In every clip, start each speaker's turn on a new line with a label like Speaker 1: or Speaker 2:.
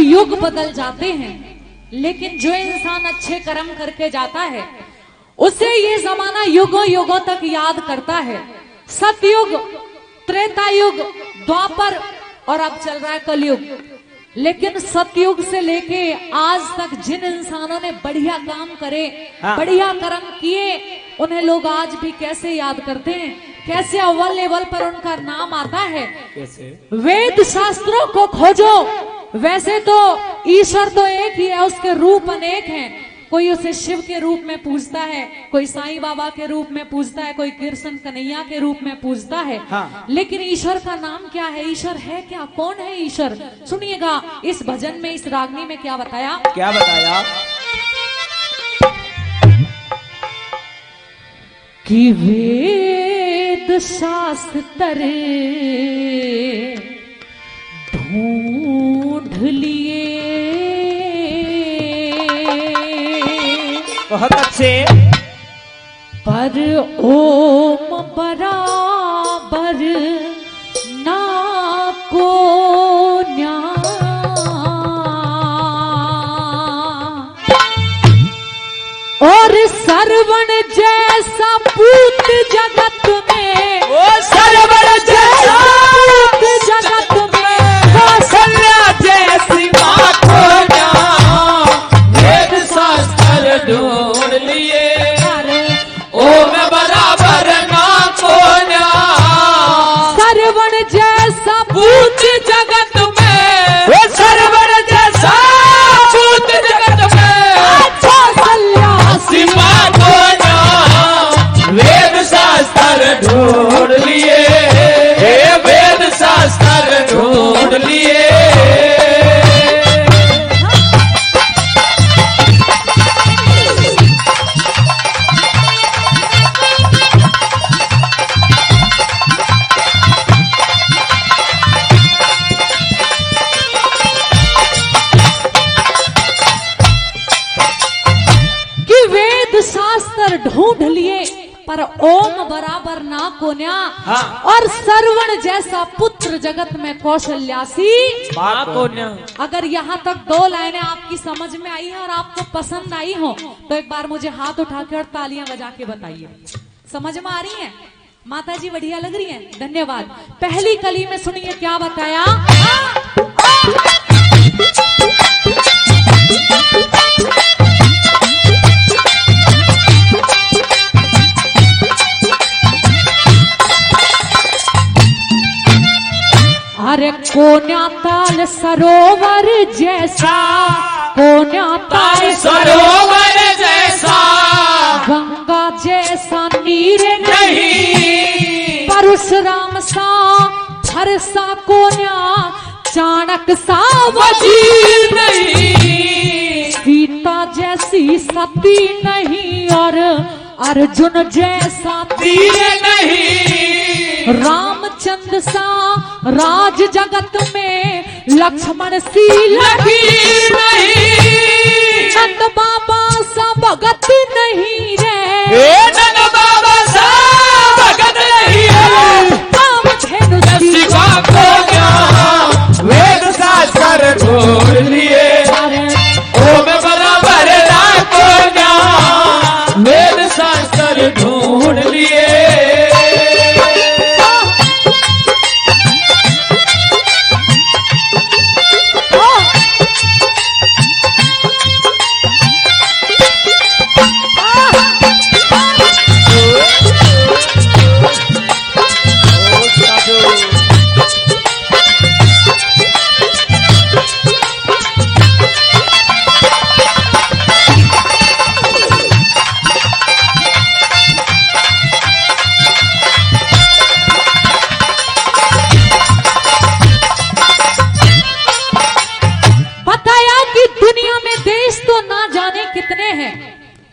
Speaker 1: युग बदल जाते हैं, लेकिन जो इंसान अच्छे कर्म करके जाता है उसे ये जमाना युगों युगों तक याद करता है। सतयुग, त्रेता युग, द्वापर और अब चल रहा है कलयुग। लेकिन सतयुग से लेके आज तक जिन इंसानों ने बढ़िया काम करे, बढ़िया कर्म किए, उन्हें लोग आज भी कैसे याद करते हैं, कैसे अव्वल लेवल पर उनका नाम आता है।
Speaker 2: कैसे?
Speaker 1: वेद शास्त्रों को खोजो। वैसे तो ईश्वर तो एक ही है, उसके रूप अनेक हैं। कोई उसे शिव के रूप में पूजता है, कोई साईं बाबा के रूप में पूजता है, कोई कृष्ण कन्हैया के रूप में पूजता है। लेकिन ईश्वर का नाम क्या है? ईश्वर है क्या? कौन है ईश्वर? सुनिएगा इस भजन में, इस रागनी में क्या बताया।
Speaker 2: क्या बताया?
Speaker 1: कि वेद शास्त्र ढूंढ लिए,
Speaker 2: बहुत अच्छे,
Speaker 1: पर ओम बराबर ना को न्या। और सरवण जैसा पूत जगत में,
Speaker 2: ओ सरवण जैसा
Speaker 1: पूत जगत में,
Speaker 2: कौशल्या जैसी माँ को न्या, वेद शास्त्र ढूंढ लिए, ओम बराबर ना को न्या।
Speaker 1: सरवण जैसा
Speaker 2: पूत जगत में, ओ सरवण जैसा पूत जगत में,
Speaker 1: कौशल्या
Speaker 2: सीमा को न्या, वेद शास्त्र ढूंढ लिए, हे वेद शास्त्र ढूंढ लिए।
Speaker 1: कि वेद शास्त्र ढूंढ लिए, पर ओम बराबर ना को न्या। और सरवण जैसा पुत्र जगत में कौशल्यासी
Speaker 2: माँ को न्या।
Speaker 1: अगर यहाँ तक दो लाइनें आपकी समझ में आई हैं और आपको पसंद आई हो तो एक बार मुझे हाथ उठा के और तालियां बजा के बताइए। समझ में आ रही हैं? माता जी बढ़िया लग रही हैं, धन्यवाद। पहली कली में सुनिए क्या बताया। अरे कोन्या ताल सरोवर जैसा, कोन्या ताल
Speaker 2: सरोवर जैसा,
Speaker 1: गंगा जैसा नीर
Speaker 2: नहीं,
Speaker 1: परशुराम सा फरसा कोन्या, चाणक सा
Speaker 2: वजीर नहीं,
Speaker 1: सीता जैसी सती नहीं, और अर्जुन जैसा
Speaker 2: तीर नहीं,
Speaker 1: रामचंद्र सा राज जगत में, लक्ष्मण सी
Speaker 2: लकीर नहीं,
Speaker 1: नंद बाबा सा भगत नहीं रे,
Speaker 2: हे नंद बाबा सा भगत नहीं है,
Speaker 1: राम धेनु
Speaker 2: शिवा को न्या, वेद शास्त्र ढूंढ लिए, ओम बराबर ना को न्या, वेद शास्त्र ढूंढ लिए।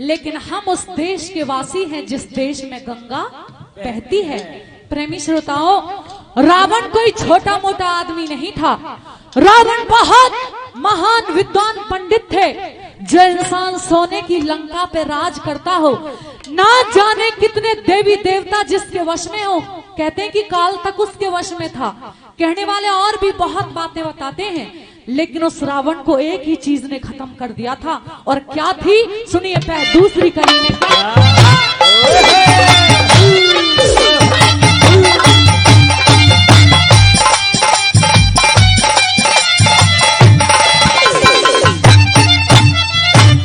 Speaker 1: लेकिन हम उस देश के वासी हैं जिस देश में गंगा बहती है। प्रेमी श्रोताओं, रावण कोई छोटा मोटा आदमी नहीं था। रावण बहुत महान विद्वान पंडित थे। जो इंसान सोने की लंका पे राज करता हो, ना जाने कितने देवी देवता जिसके वश में हो, कहते हैं कि काल तक उसके वश में था। कहने वाले और भी बहुत बातें बताते हैं, लेकिन उस रावण को एक ही चीज ने खत्म कर दिया था, और क्या थी सुनिए दूसरी कली में क्या।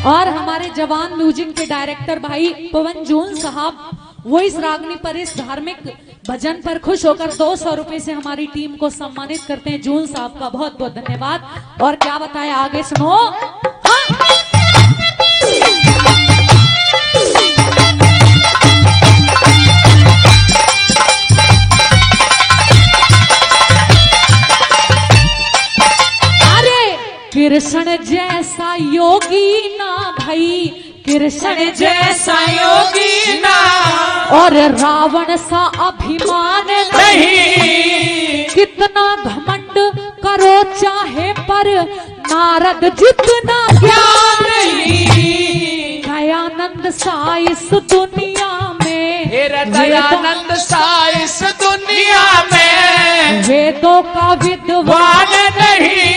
Speaker 1: और हमारे जवान म्यूजिक के डायरेक्टर भाई पवन जून साहब, वो इस रागनी पर इस धार्मिक भजन पर खुश होकर 200 रुपए से हमारी टीम को सम्मानित करते हैं। जून साहब का बहुत बहुत धन्यवाद। और क्या बताया आगे सुनो। कृष्ण जैसा योगी ना भाई, कृष्ण
Speaker 2: जैसा योगी ना,
Speaker 1: और रावण सा अभिमान नहीं। कितना घमंड करो चाहे पर नारद जितना ज्ञान नहीं। दयानंद सा इस दुनिया में,
Speaker 2: दयानंद सा इस दुनिया में,
Speaker 1: वेदों का विद्वान
Speaker 2: नहीं।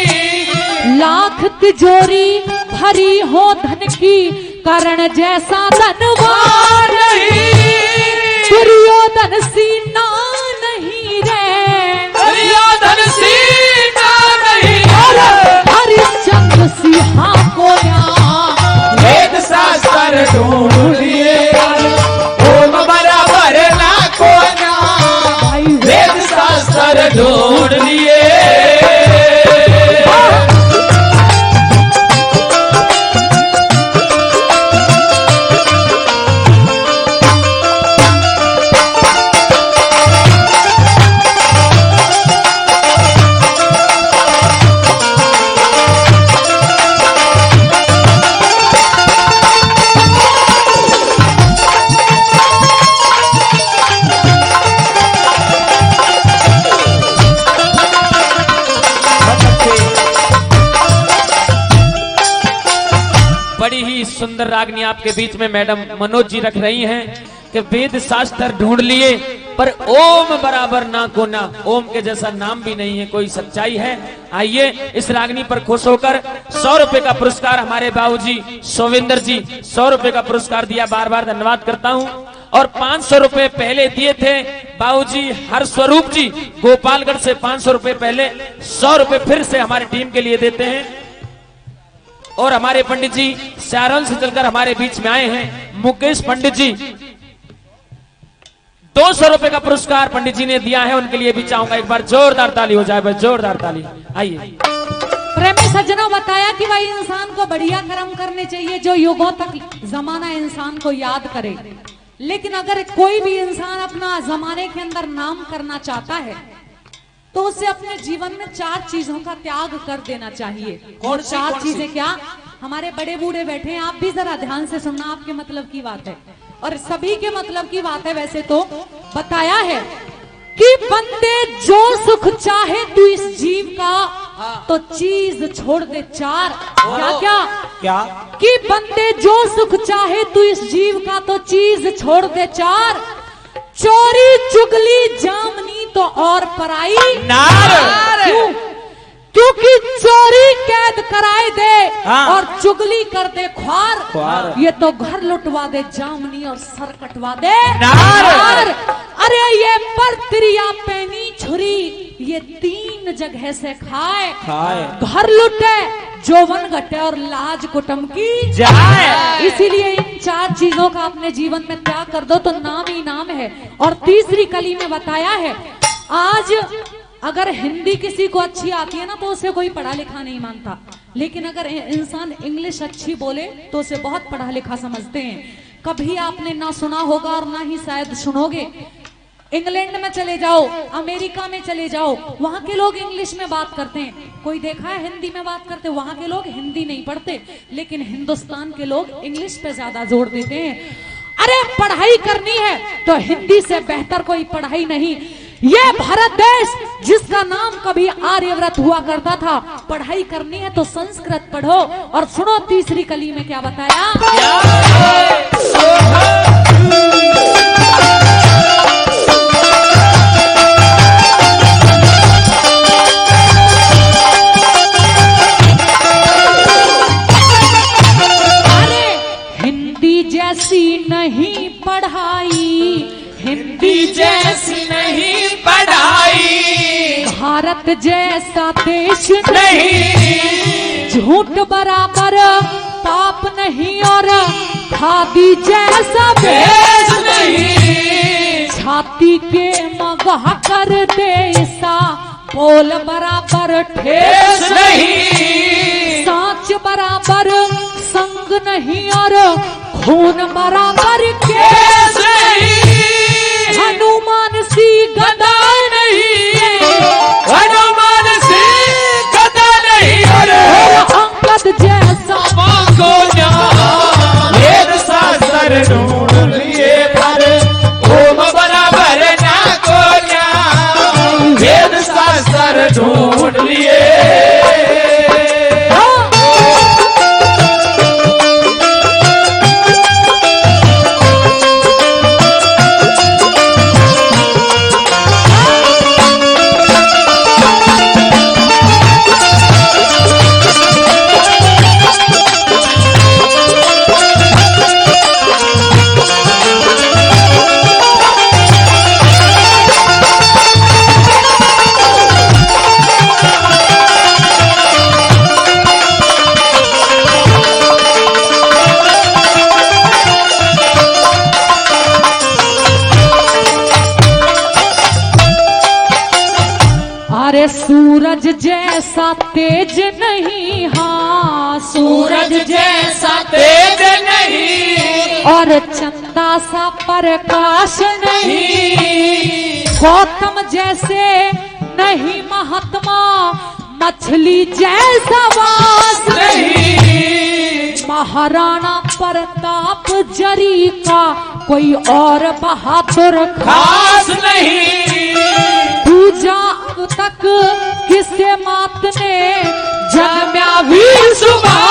Speaker 1: लाख तिजोरी भरी हो धन की, कर्ण जैसा धनवान नहीं। दुर्योधन सीना नहीं रे,
Speaker 2: दुर्योधन सीना नहीं।
Speaker 1: हरिश्चंद्र सिंहा को
Speaker 2: वेद शास्त्र ढूंढ लिए, ओम बराबर ना को वेद शास्त्र ढूंढ लिए। बड़ी ही सुंदर रागनी आपके बीच में मैडम मनोज जी रख रही हैं कि वेद शास्त्र ढूंढ लिए पर ओम बराबर ना को ना, ओम के जैसा नाम भी नहीं है, कोई सच्चाई है। आइए इस रागनी पर खुश होकर 100 रुपए का पुरस्कार हमारे बाबूजी सोविंदर जी 100 रुपए का पुरस्कार दिया, बार बार धन्यवाद करता हूं। और 500 रुपए पहले दिए थे बाबूजी हरस्वरूप जी गोपालगढ़ से, 500 रुपए पहले, 100 रुपए फिर से हमारी टीम के लिए देते हैं। और हमारे पंडित जी सारण से चलकर हमारे बीच में आए हैं, मुकेश पंडित जी 200 रुपए का पुरस्कार पंडित जी ने दिया है, उनके लिए भी चाहूंगा एक बार जोरदार ताली हो जाए, बस जोरदार ताली। आइए
Speaker 1: प्रेमी सज्जनों, बताया कि भाई इंसान को बढ़िया कर्म करने चाहिए जो युगों तक जमाना इंसान को याद करे। लेकिन अगर कोई भी इंसान अपना जमाने के अंदर नाम करना चाहता है तो उसे अपने जीवन में 4 चीजों का त्याग कर देना चाहिए। और 4 चीजें क्या? हमारे बड़े बूढ़े बैठे हैं, आप भी जरा ध्यान से सुनना, आपके मतलब की बात है और सभी के मतलब की बात है। वैसे तो बताया है कि बंदे जो सुख चाहे तू इस जीव का तो चीज छोड़ दे 4। क्या क्या
Speaker 2: क्या?
Speaker 1: कि बंदे जो सुख चाहे तू इस जीव का तो चीज छोड़ दे 4। चोरी चुगली जामनी तो और पराई
Speaker 2: नार।
Speaker 1: क्यों? क्योंकि चोरी कैद कराए दे और चुगली कर दे ख्वार, ये तो घर लुटवा दे जामनी और सर कटवा दे नार। अरे ये पर त्रिया पैनी छुरी ये 3 जगह से खाए, घर लुटे जोवन घटे और लाज कुटुंब की जाए। इसीलिए इन 4 चीजों का अपने जीवन में त्याग कर दो तो नाम ही नाम है। और तीसरी कली में बताया है, आज अगर हिंदी किसी को अच्छी आती है ना तो उसे कोई पढ़ा लिखा नहीं मानता, लेकिन अगर इंसान इंग्लिश अच्छी बोले तो उसे बहुत पढ़ा लिखा समझते हैं। कभी आपने ना सुना होगा और ना ही शायद सुनोगे, इंग्लैंड में चले जाओ, अमेरिका में चले जाओ, वहां के लोग इंग्लिश में बात करते हैं। कोई देखा है हिंदी में बात करते? वहां के लोग हिंदी नहीं पढ़ते, लेकिन हिंदुस्तान के लोग इंग्लिश पे ज्यादा जोर देते हैं। अरे पढ़ाई करनी है तो हिंदी से बेहतर कोई पढ़ाई नहीं। ये भारत देश जिसका नाम कभी आर्यव्रत हुआ करता था, पढ़ाई करनी है तो संस्कृत पढ़ो। और सुनो तीसरी कली में क्या बताया। हिंदी जैसी नहीं पढ़ाई, हिंदी
Speaker 2: जैसी नहीं पढ़ाई,
Speaker 1: भारत जैसा देश
Speaker 2: नहीं,
Speaker 1: झूठ बराबर पाप नहीं और खादी जैसा
Speaker 2: देश नहीं,
Speaker 1: छाती के मगह कर देसा बोल बराबर ठेस
Speaker 2: नहीं,
Speaker 1: सांच बराबर संग नहीं और खून बराबर केस
Speaker 2: नहीं,
Speaker 1: हनुमान सी गदा नहीं,
Speaker 2: हनुमान से गदा नहीं,
Speaker 1: और अंगद जैसा
Speaker 2: को वेद शास्त्र ढूंढ लिए पर ओम बराबर ना को वेद शास्त्र ढूंढ लिए।
Speaker 1: अरे सूरज जैसा तेज नहीं, हाँ
Speaker 2: सूरज जैसा तेज नहीं,
Speaker 1: और चंदा सा प्रकाश नहीं, गौतम जैसे नहीं महात्मा, मछली जैसा वास
Speaker 2: नहीं,
Speaker 1: महाराणा प्रताप जरी का कोई और बहादुर
Speaker 2: खास नहीं,
Speaker 1: पूजा अब तक किसे मात ने जन्म्या वीर सुभाष